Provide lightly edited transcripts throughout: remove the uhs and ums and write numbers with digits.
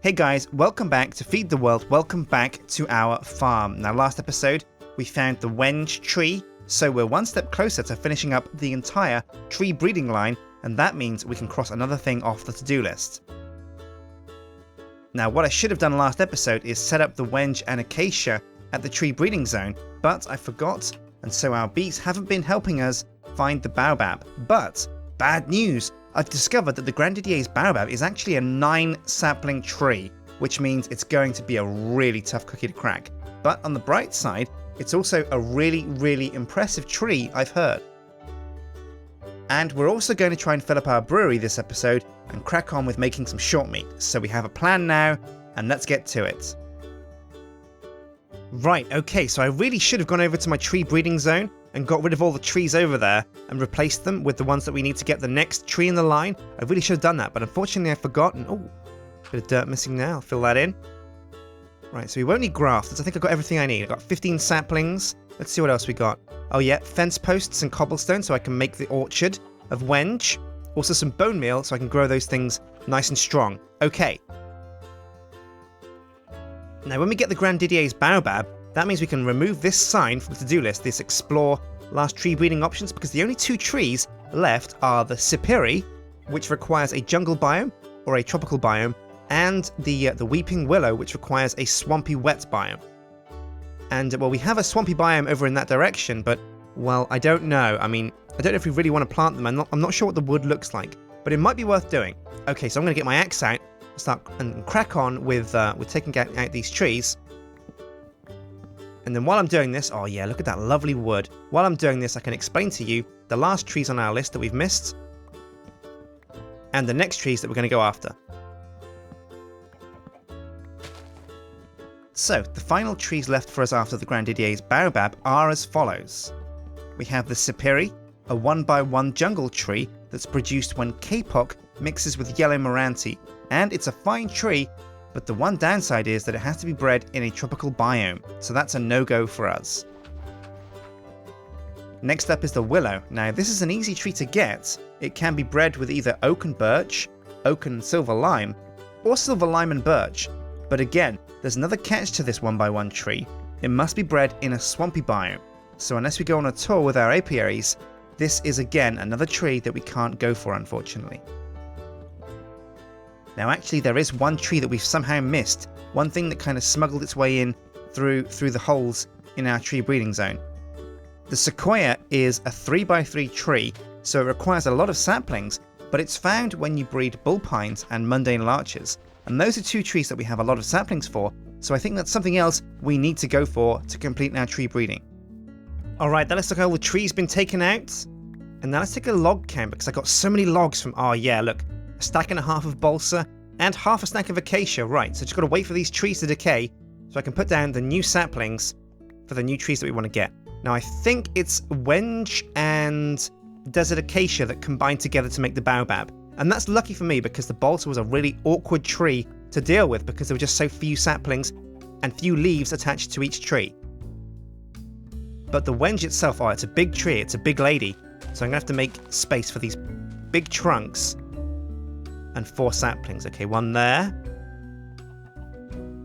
Hey guys, welcome back to Feed the World, welcome back to our farm. Now last episode, we found the Wenge tree, so we're one step closer to finishing up the entire tree breeding line, and that means we can cross another thing off the to-do list. Now what I should have done last episode is set up the Wenge and Acacia at the tree breeding zone, but I forgot, and so our bees haven't been helping us find the baobab. But, bad news! I've discovered that the Grandidier's baobab is actually a 9 sapling tree, which means it's going to be a really tough cookie to crack. But on the bright side, it's also a really impressive tree, I've heard. And we're also going to try and fill up our brewery this episode and crack on with making some short meat. So we have a plan now, and let's get to it. Right, okay, so I really should have gone over to my tree breeding zone and got rid of all the trees over there and replaced them with the ones that we need to get the next tree in the line. I really should have done that, but unfortunately I've forgotten. Oh, bit of dirt missing now. I'll fill that in. Right, so we won't need grafters. I think I've got everything I need. I've got 15 saplings. Let's see what else we got. Oh yeah, fence posts and cobblestone so I can make the orchard of Wenge. Also some bone meal so I can grow those things nice and strong. Okay. Now when we get the Grandidier's baobab, that means we can remove this sign from the to-do list, this explore last tree breeding options, because the only 2 trees left are the Sipiri, which requires a jungle biome or a tropical biome, and the weeping willow, which requires a swampy wet biome. And well, we have a swampy biome over in that direction, but well, I don't know. I mean, I don't know if we really want to plant them. I'm not sure what the wood looks like, but it might be worth doing. Okay, so I'm going to get my axe out, start and crack on with taking out these trees. And then while I'm doing this, oh yeah, look at that lovely wood. While I'm doing this, I can explain to you the last trees on our list that we've missed, and the next trees that we're going to go after. So, the final trees left for us after the Grandidier's baobab are as follows. We have the Sipiri, a 1x1 jungle tree that's produced when kapok mixes with yellow moranti, and it's a fine tree, but the one downside is that it has to be bred in a tropical biome, so that's a no-go for us. Next up is the willow. Now this is an easy tree to get. It can be bred with either oak and birch, oak and silver lime, or silver lime and birch. But again, there's another catch to this 1x1 tree. It must be bred in a swampy biome. So unless we go on a tour with our apiaries, this is again another tree that we can't go for, unfortunately. Now actually there is one tree that we've somehow missed, one thing that kind of smuggled its way in through the holes in our tree breeding zone. The sequoia is a 3x3 tree, so it requires a lot of saplings, but it's found when you breed bull pines and mundane larches, and those are 2 trees that we have a lot of saplings for, so I think that's something else we need to go for to complete our tree breeding. Alright, that looks like all the trees been taken out, and now let's take a log count because I got so many logs from, oh yeah, look. A stack and a half of balsa, and half a stack of acacia. Right, so just got to wait for these trees to decay, so I can put down the new saplings for the new trees that we want to get. Now I think it's Wenge and desert acacia that combine together to make the baobab. And that's lucky for me because the balsa was a really awkward tree to deal with because there were just so few saplings and few leaves attached to each tree. But the Wenge itself, oh, it's a big tree, it's a big lady, so I'm going to have to make space for these big trunks. And 4 saplings. Okay, 1 there.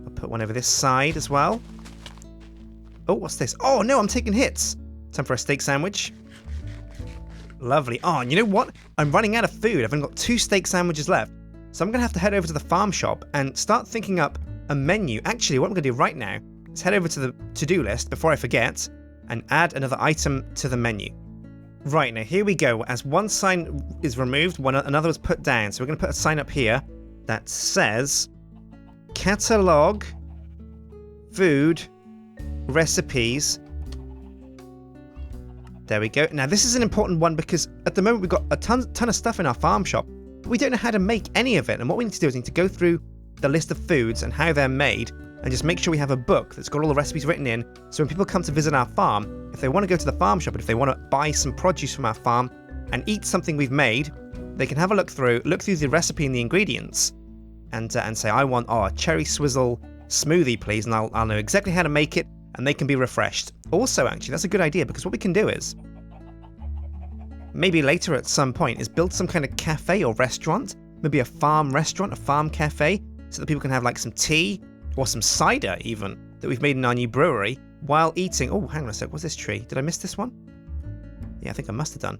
I'll put one over this side as well. Oh, what's this? Oh no, I'm taking hits. Time for a steak sandwich. Lovely. Oh, and you know what? I'm running out of food. I've only got 2 steak sandwiches left. So I'm going to have to head over to the farm shop and start thinking up a menu. Actually, what I'm going to do right now is head over to the to-do list before I forget and add another item to the menu. Right, now here we go. As one sign is removed, another is put down. So we're going to put a sign up here that says Catalog Food Recipes. There we go. Now this is an important one because at the moment we've got a ton of stuff in our farm shop, but we don't know how to make any of it. And what we need to do is we need to go through the list of foods and how they're made and just make sure we have a book that's got all the recipes written in, so when people come to visit our farm, if they want to go to the farm shop and if they want to buy some produce from our farm and eat something we've made, they can have a look through the recipe and the ingredients and say, I want a cherry swizzle smoothie please, and I'll know exactly how to make it and they can be refreshed. Also actually, that's a good idea because what we can do is maybe later at some point is build some kind of cafe or restaurant, maybe a farm restaurant, a farm cafe, so that people can have like some tea or some cider even that we've made in our new brewery while eating. Oh, hang on a sec. What's this tree? Did I miss this one? Yeah, I think I must have done.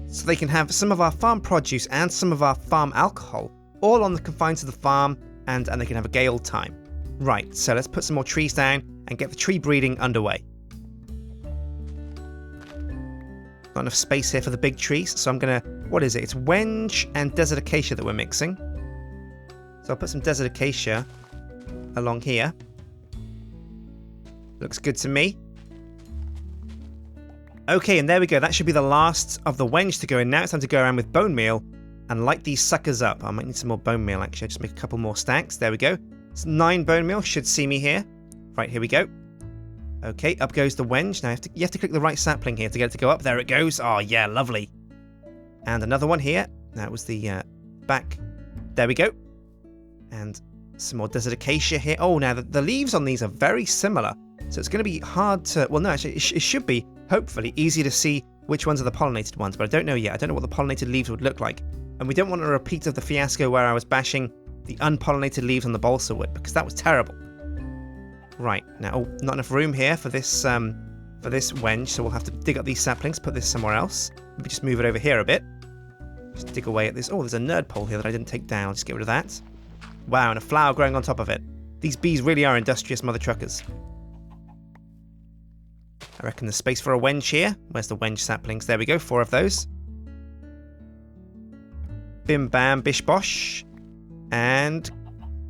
So they can have some of our farm produce and some of our farm alcohol all on the confines of the farm, and they can have a gay old time. Right, so let's put some more trees down and get the tree breeding underway. Not enough space here for the big trees, so I'm gonna, what is it? It's wenge and desert acacia that we're mixing. So I'll put some desert acacia along here. Looks good to me. Okay, and there we go. That should be the last of the wenge to go in. Now it's time to go around with bone meal and light these suckers up. I might need some more bone meal, actually. I'll just make a couple more stacks. There we go. It's 9 bone meal. Should see me here. Right, here we go. Okay, up goes the wenge. Now you have to click the right sapling here to get it to go up. There it goes. Oh, yeah, lovely. And another one here. That was the back. There we go. And some more desert acacia here. Oh, now the leaves on these are very similar. So it's going to be hard to... Well, no, actually, it should be, hopefully, easy to see which ones are the pollinated ones. But I don't know yet. I don't know what the pollinated leaves would look like. And we don't want a repeat of the fiasco where I was bashing the unpollinated leaves on the balsa wood, because that was terrible. Right, now, oh, not enough room here for this wenge, so we'll have to dig up these saplings, put this somewhere else. Maybe just move it over here a bit. Just dig away at this. Oh, there's a nerd pole here that I didn't take down. I'll just get rid of that. Wow, and a flower growing on top of it. These bees really are industrious mother truckers. I reckon there's space for a wenge here. Where's the wenge saplings? There we go, 4 of those. Bim bam bish bosh. And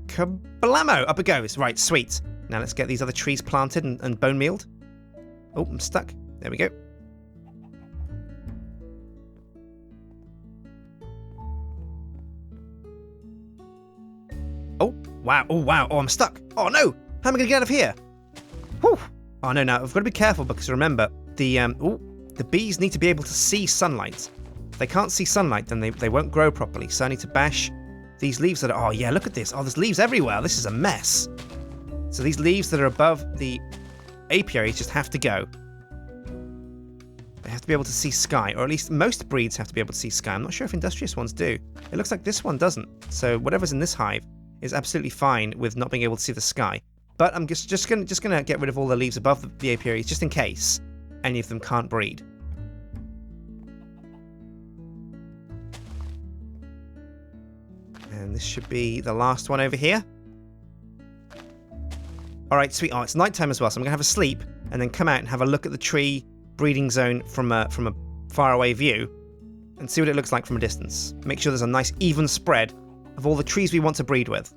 kablamo! Up it goes. Right, sweet. Now let's get these other trees planted and bone mealed. Oh, I'm stuck. There we go. Oh, wow. Oh, wow. Oh, I'm stuck. Oh, no. How am I going to get out of here? Whew. Oh, no, no. I've got to be careful because remember, the bees need to be able to see sunlight. If they can't see sunlight, then they won't grow properly. So I need to bash these leaves that are... Oh, yeah, look at this. Oh, there's leaves everywhere. This is a mess. So these leaves that are above the apiaries just have to go. They have to be able to see sky, or at least most breeds have to be able to see sky. I'm not sure if industrious ones do. It looks like this one doesn't. So whatever's in this hive is absolutely fine with not being able to see the sky. But I'm just gonna get rid of all the leaves above the apiaries just in case any of them can't breed. And this should be the last one over here. Alright, sweet. Oh, it's nighttime as well, so I'm going to have a sleep and then come out and have a look at the tree breeding zone from a faraway view and see what it looks like from a distance. Make sure there's a nice even spread of all the trees we want to breed with.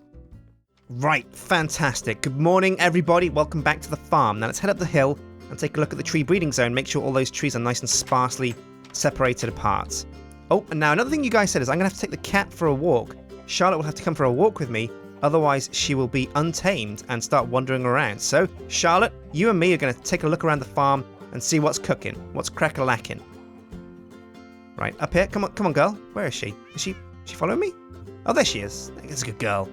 Right, fantastic. Good morning, everybody. Welcome back to the farm. Now let's head up the hill and take a look at the tree breeding zone. Make sure all those trees are nice and sparsely separated apart. Oh, and now another thing you guys said is I'm going to have to take the cat for a walk. Charlotte will have to come for a walk with me. Otherwise, she will be untamed and start wandering around. So, Charlotte, you and me are going to take a look around the farm and see what's cooking, what's crack-a-lacking. Right, up here. Come on, girl. Where is she? Is she following me? Oh, there she is. That's a good girl.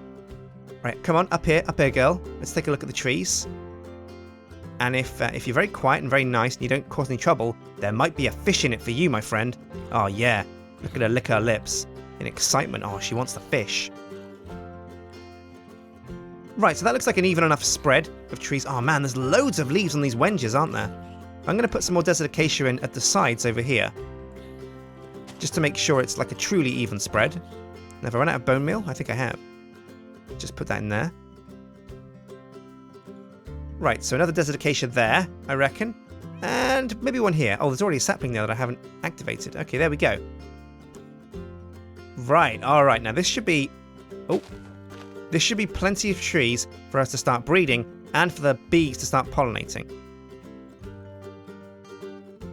Right, come on, up here, girl. Let's take a look at the trees. And if you're very quiet and very nice and you don't cause any trouble, there might be a fish in it for you, my friend. Oh, yeah. Look at her lick her lips. In excitement. Oh, she wants the fish. Right, so that looks like an even enough spread of trees. Oh man, there's loads of leaves on these wenges, aren't there? I'm going to put some more desert acacia in at the sides over here. Just to make sure it's like a truly even spread. And have I run out of bone meal? I think I have. Just put that in there. Right, so another desert acacia there, I reckon. And maybe one here. Oh, there's already a sapling there that I haven't activated. Okay, there we go. Right, alright, now this should be... Oh... There should be plenty of trees for us to start breeding and for the bees to start pollinating.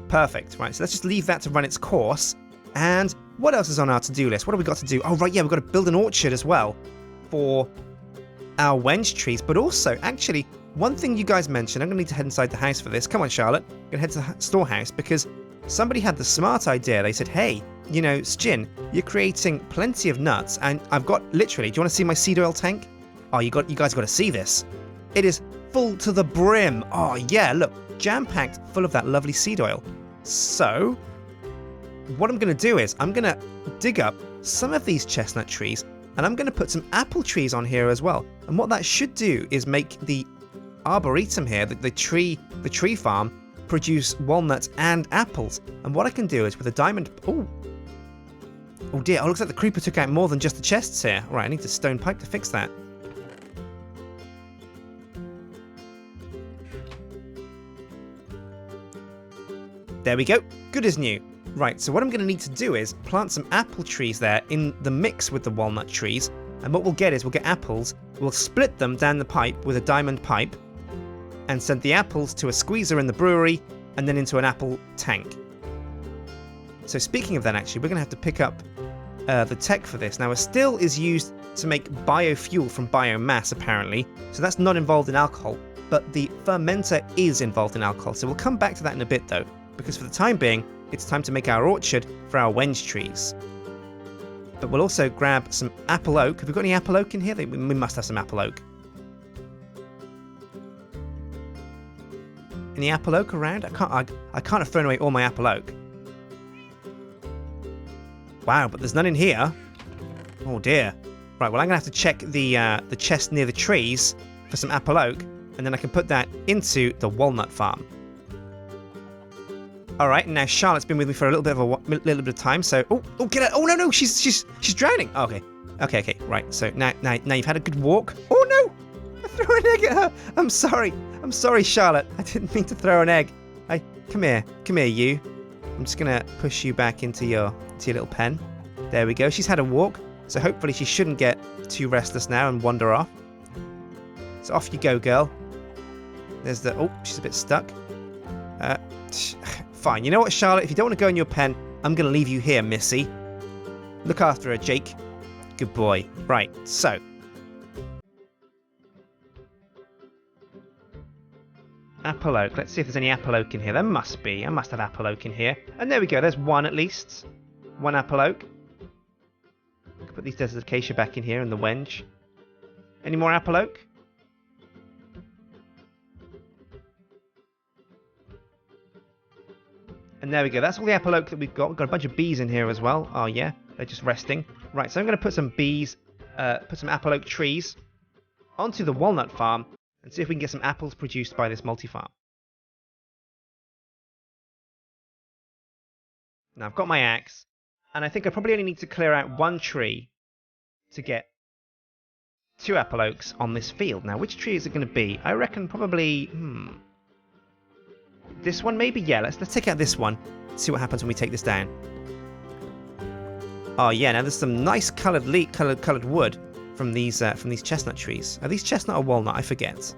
Perfect. Right, so let's just leave that to run its course. And what else is on our to-do list? What have we got to do? Oh, right, yeah, we've got to build an orchard as well for our wenge trees. But also, actually, one thing you guys mentioned, I'm going to need to head inside the house for this. Come on, Charlotte. I'm going to head to the storehouse because somebody had the smart idea. They said, hey, you know, Sjin, you're creating plenty of nuts, and I've got, literally, do you want to see my seed oil tank? Oh, you guys got to see this. It is full to the brim. Oh, yeah, look, jam-packed full of that lovely seed oil. So, what I'm going to do is I'm going to dig up some of these chestnut trees, and I'm going to put some apple trees on here as well. And what that should do is make the arboretum here, the tree farm, produce walnuts and apples. And what I can do is with a diamond... Oh dear, it looks like the creeper took out more than just the chests here. Right, I need a stone pipe to fix that. There we go, good as new. Right, so what I'm going to need to do is plant some apple trees there in the mix with the walnut trees. And what we'll get is we'll get apples, we'll split them down the pipe with a diamond pipe, and send the apples to a squeezer in the brewery, and then into an apple tank. So speaking of that, actually, we're going to have to pick up the tech for this. Now, a still is used to make biofuel from biomass, apparently, so that's not involved in alcohol, but the fermenter is involved in alcohol. So we'll come back to that in a bit, though, because for the time being, it's time to make our orchard for our wenge trees. But we'll also grab some apple oak. Have we got any apple oak in here? We must have some apple oak. Any apple oak around? I can't have thrown away all my apple oak. Wow, but there's none in here. Oh dear. Right, well I'm going to have to check the chest near the trees for some apple oak, and then I can put that into the walnut farm. Alright, now Charlotte's been with me for a little bit of time, so... Oh, get her! Oh, no, she's drowning! Oh, okay, right, so now you've had a good walk. Oh, no! I threw an egg at her! I'm sorry, Charlotte. I didn't mean to throw an egg. Come here, you. I'm just gonna push you back into your little pen. There we go. She's had a walk, so hopefully she shouldn't get too restless now and wander off. So off you go, girl. There's the... Oh, she's a bit stuck. Fine. You know what, Charlotte? If you don't want to go in your pen, I'm going to leave you here, missy. Look after her, Jake. Good boy. Right, so. Apple oak. Let's see if there's any apple oak in here. There must be. I must have apple oak in here. And there we go. There's one at least. One apple oak. Put these desert acacia back in here in the wenge. Any more apple oak? And there we go. That's all the apple oak that we've got. We've got a bunch of bees in here as well. Oh, yeah. They're just resting. Right, so I'm going to put some bees, put some apple oak trees onto the walnut farm and see if we can get some apples produced by this multi-farm. Now, I've got my axe, and I think I probably only need to clear out one tree to get 2 apple oaks on this field. Now, which tree is it going to be? I reckon probably... This one maybe? Yeah, let's take out this one. See what happens when we take this down. Oh yeah, now there's some nice coloured wood from these chestnut trees. Are these chestnut or walnut? I forget.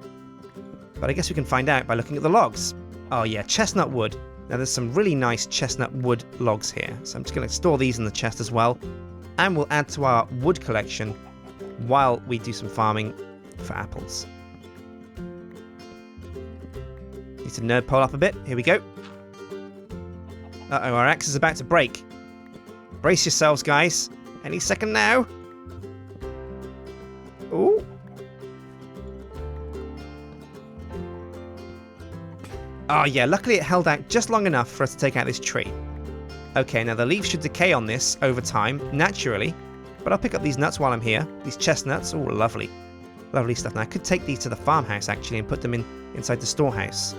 But I guess we can find out by looking at the logs. Oh yeah, chestnut wood. Now there's some really nice chestnut wood logs here. So I'm just going to store these in the chest as well. And we'll add to our wood collection while we do some farming for apples. Need to nerd pole up a bit. Here we go. Uh-oh, our axe is about to break. Brace yourselves, guys. Any second now. Ooh. Oh, yeah, luckily it held out just long enough for us to take out this tree. Okay, now the leaves should decay on this over time, naturally. But I'll pick up these nuts while I'm here. These chestnuts. Oh, lovely. Lovely stuff. Now, I could take these to the farmhouse, actually, and put them inside the storehouse.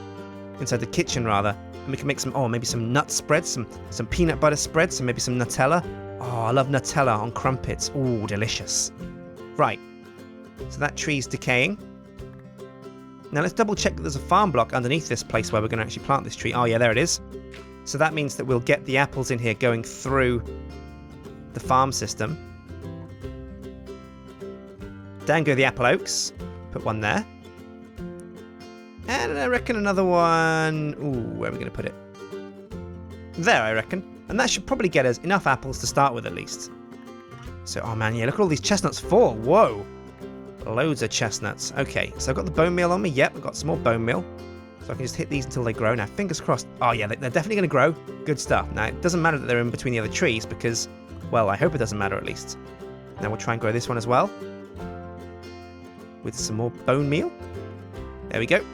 Inside the kitchen, rather. And we can make some, maybe some nut spreads, some peanut butter spreads, and maybe some Nutella. Oh, I love Nutella on crumpets. Oh, delicious. Right. So that tree's decaying. Now let's double check that there's a farm block underneath this place where we're going to actually plant this tree. Oh, yeah, there it is. So that means that we'll get the apples in here going through the farm system. Down go the apple oaks. Put one there. And I reckon another one... Ooh, where are we going to put it? There, I reckon. And that should probably get us enough apples to start with, at least. So, oh man, yeah, look at all these chestnuts fall. Whoa. Loads of chestnuts. Okay, so I've got the bone meal on me. Yep, I've got some more bone meal. So I can just hit these until they grow. Now, fingers crossed. Oh, yeah, they're definitely going to grow. Good stuff. Now, it doesn't matter that they're in between the other trees because, well, I hope it doesn't matter, at least. Now, we'll try and grow this one as well. With some more bone meal. There we go.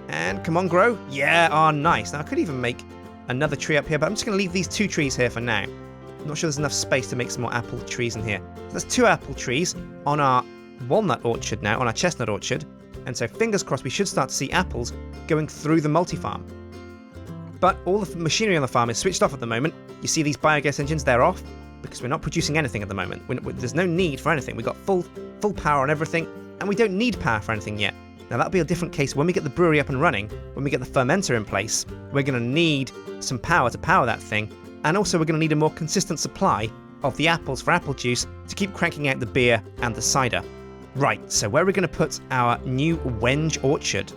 And come on, grow. Yeah, oh, nice. Now, I could even make another tree up here, but I'm just going to leave these 2 trees here for now. I'm not sure there's enough space to make some more apple trees in here. So there's 2 apple trees on our walnut orchard now, on our chestnut orchard. And so fingers crossed we should start to see apples going through the multi-farm. But all the machinery on the farm is switched off at the moment. You see these biogas engines, they're off because we're not producing anything at the moment. There's no need for anything. We've got full power on everything, and we don't need power for anything yet. Now that'll be a different case when we get the brewery up and running, when we get the fermenter in place. We're going to need some power to power that thing, and also we're going to need a more consistent supply of the apples for apple juice to keep cranking out the beer and the cider. Right, so where are we going to put our new Wenge orchard?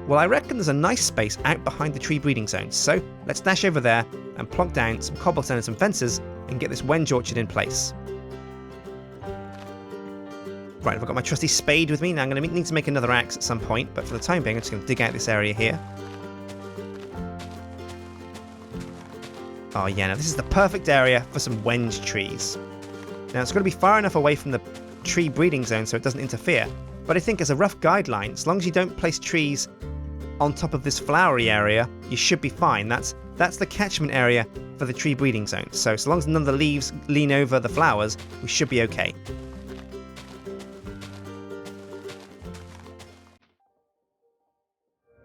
Well, I reckon there's a nice space out behind the tree breeding zone, so let's dash over there and plonk down some cobblestone and some fences and get this Wenge orchard in place. Right, I've got my trusty spade with me. Now I'm going to need to make another axe at some point, but for the time being I'm just going to dig out this area here. Oh yeah, now this is the perfect area for some Wenge trees. Now it's got to be far enough away from the tree breeding zone so it doesn't interfere, but I think as a rough guideline, as long as you don't place trees on top of this flowery area, you should be fine. That's the catchment area for the tree breeding zone. So long as none of the leaves lean over the flowers, we should be okay.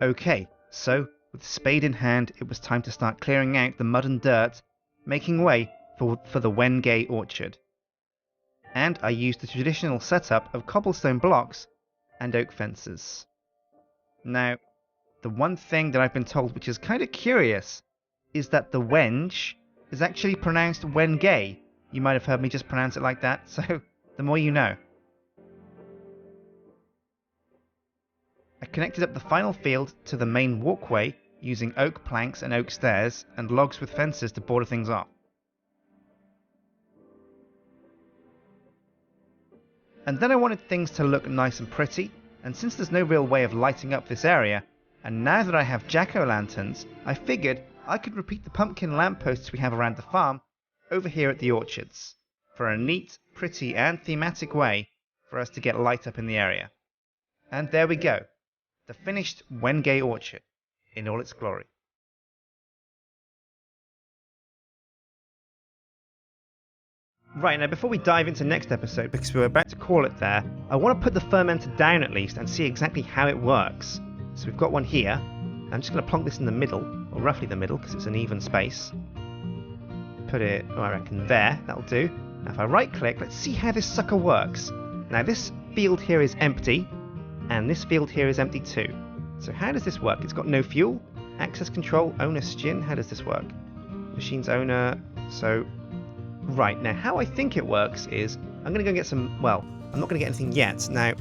Okay, so with the spade in hand, it was time to start clearing out the mud and dirt, making way for the Wenge orchard. And I used the traditional setup of cobblestone blocks and oak fences. Now, the one thing that I've been told which is kind of curious is that the Wenge is actually pronounced Wenge. You might have heard me just pronounce it like that, so the more you know. I connected up the final field to the main walkway using oak planks and oak stairs and logs with fences to border things off. And then I wanted things to look nice and pretty, and since there's no real way of lighting up this area, and now that I have jack-o'-lanterns, I figured I could repeat the pumpkin lampposts we have around the farm over here at the orchards, for a neat, pretty and thematic way for us to get light up in the area. And there we go. The finished Wenge orchard in all its glory. Right, now before we dive into next episode, because we're about to call it there, I want to put the fermenter down at least and see exactly how it works. So we've got one here. I'm just going to plonk this in the middle, or roughly the middle, because it's an even space. Put it, I reckon, there. That'll do. Now if I right click, let's see how this sucker works. Now this field here is empty, and this field here is empty too. So how does this work? It's got no fuel, access control, owner Sjin. How does this work? Machine's owner. So, right, now how I think it works is, I'm going to go get some, well, I'm not going to get anything yet. Now,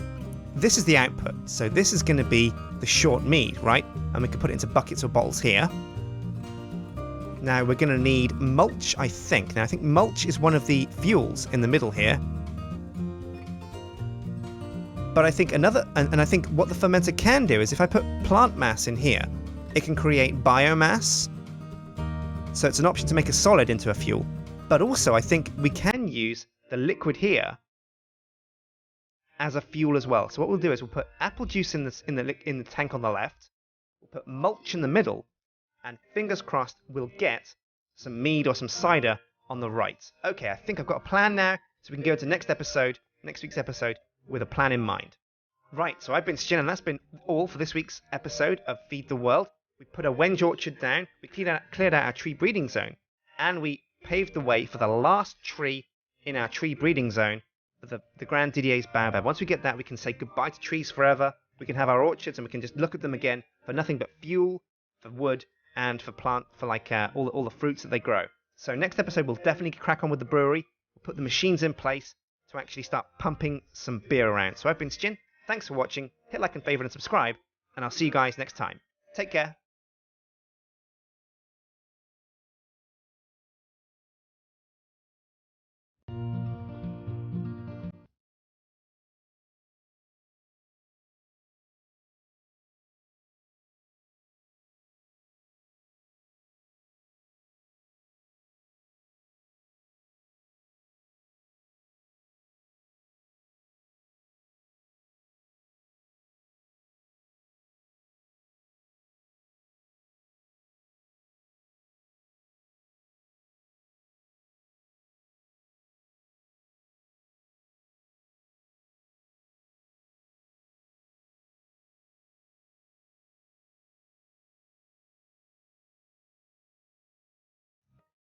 this is the output. So this is going to be the short mead, right? And we can put it into buckets or bottles here. Now we're going to need mulch, I think. Now I think mulch is one of the fuels in the middle here. But I think another, and I think what the fermenter can do is if I put plant mass in here, it can create biomass. So it's an option to make a solid into a fuel. But also I think we can use the liquid here as a fuel as well. So what we'll do is we'll put apple juice in the tank on the left, we'll put mulch in the middle, and fingers crossed we'll get some mead or some cider on the right. Okay, I think I've got a plan now, so we can go to next week's episode, with a plan in mind. Right, so I've been Sjin, and that's been all for this week's episode of Feed the World. We put a Wenge orchard down, we cleared out our tree breeding zone, and we paved the way for the last tree in our tree breeding zone, the Grand Didier's baobab. Once we get that, we can say goodbye to trees forever, we can have our orchards, and we can just look at them again for nothing but fuel, for wood, and for all the fruits that they grow. So next episode, we'll definitely crack on with the brewery, we'll put the machines in place, to actually start pumping some beer around. So I've been Sjin, thanks for watching, hit like and favourite and subscribe, and I'll see you guys next time. Take care.